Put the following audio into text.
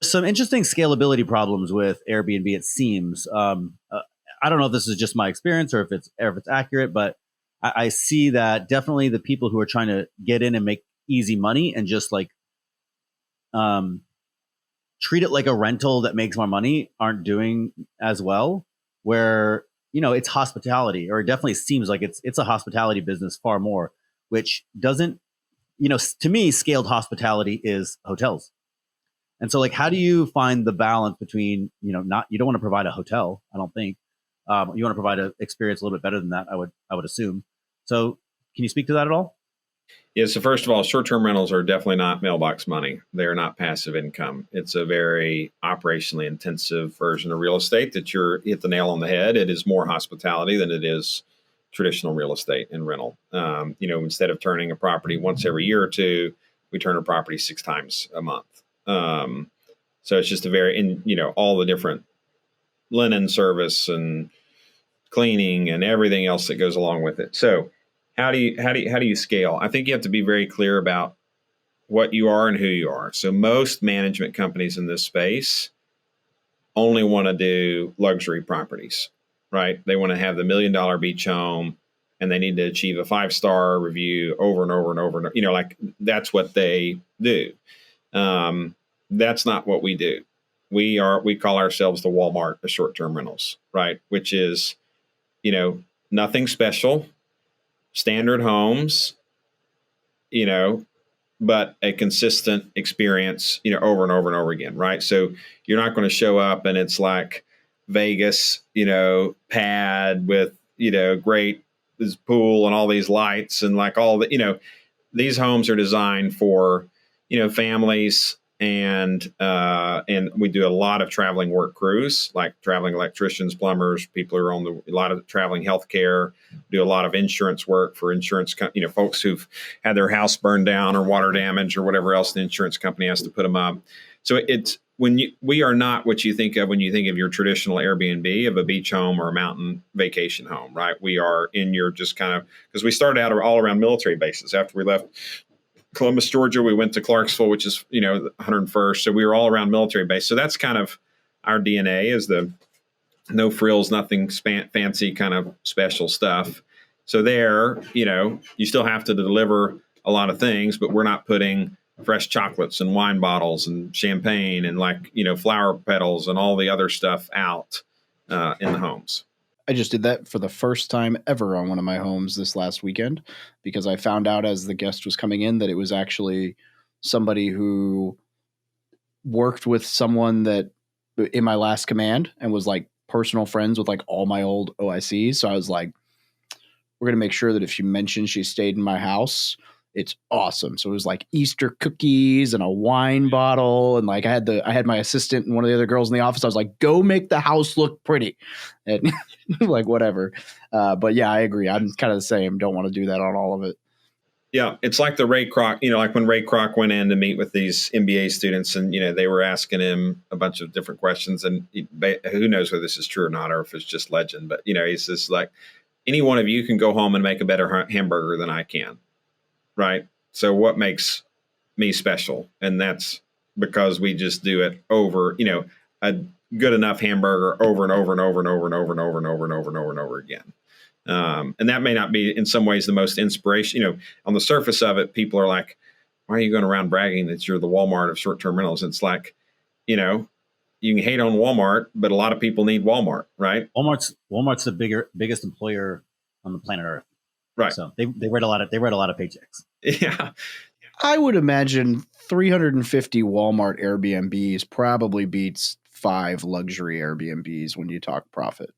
Some interesting scalability problems with Airbnb. It seems. I don't know if this is just my experience or if it's accurate, but I see that definitely the people who are trying to get in and make easy money and just like um, treat it like a rental that makes more money aren't doing as well. Where it's hospitality, or it definitely seems like it's a hospitality business far more, which doesn't to me scaled hospitality is hotels. And so, like, how do you find the balance between, not you don't want to provide a hotel, I don't think. You want to provide an experience a little bit better than that, I would assume. So, can you speak to that at all? Yeah, so first of all, short-term rentals are definitely not mailbox money. They are not passive income. It's a very operationally intensive version of real estate that you're hit the nail on the head. It is more hospitality than it is traditional real estate and rental. Instead of turning a property once every year or two, we turn a property 6 times a month. So it's just all the different linen service and cleaning and everything else that goes along with it. So how do you scale? I think you have to be very clear about what you are and who you are. So most management companies in this space only want to do luxury properties, right? They want to have the $1 million beach home, and they need to achieve a 5-star review over and over and over. And, like that's what they do. That's not what we do. We call ourselves the Walmart of short-term rentals, right? Which is, nothing special, standard homes, you know, but a consistent experience, over and over and over again, right? So you're not going to show up and it's like Vegas, pad with, great this pool and all these lights and like all the, these homes are designed for, families, and we do a lot of traveling work crews, like traveling electricians, plumbers, people who are on a lot of traveling healthcare, do a lot of insurance work for insurance, folks who've had their house burned down or water damage or whatever else the insurance company has to put them up. So we are not what you think of when you think of your traditional Airbnb of a beach home or a mountain vacation home, right? We are in your just kind of, because we started out all around military bases. After we left Columbus, Georgia, we went to Clarksville, which is, the 101st. So we were all around military base. So that's kind of our DNA, is the no frills, nothing fancy kind of special stuff. So there, you still have to deliver a lot of things, but we're not putting fresh chocolates and wine bottles and champagne and flower petals and all the other stuff out in the homes. I just did that for the first time ever on one of my homes this last weekend, because I found out as the guest was coming in that it was actually somebody who worked with someone that in my last command and was like personal friends with like all my old OICs. So I was like, we're going to make sure that if she mentions she stayed in my house, it's awesome. So it was like Easter cookies and a wine bottle. And like I had my assistant and one of the other girls in the office. I was like, go make the house look pretty. And like, whatever. But yeah, I agree. I'm kind of the same. Don't want to do that on all of it. Yeah. It's like the Ray Kroc, like when Ray Kroc went in to meet with these MBA students and, they were asking him a bunch of different questions, and who knows whether this is true or not, or if it's just legend, but he's just like, any one of you can go home and make a better hamburger than I can. Right. So what makes me special? And that's because we just do it over, a good enough hamburger over and over and over and over and over and over and over and over and over and over again. And that may not be in some ways the most inspiration. On the surface of it, people are like, why are you going around bragging that you're the Walmart of short-term rentals? It's like, you can hate on Walmart, but a lot of people need Walmart, right? Walmart's the biggest employer on the planet Earth. Right. So they write a lot of paychecks. Yeah. I would imagine 350 Walmart Airbnbs probably beats 5 luxury Airbnbs when you talk profit.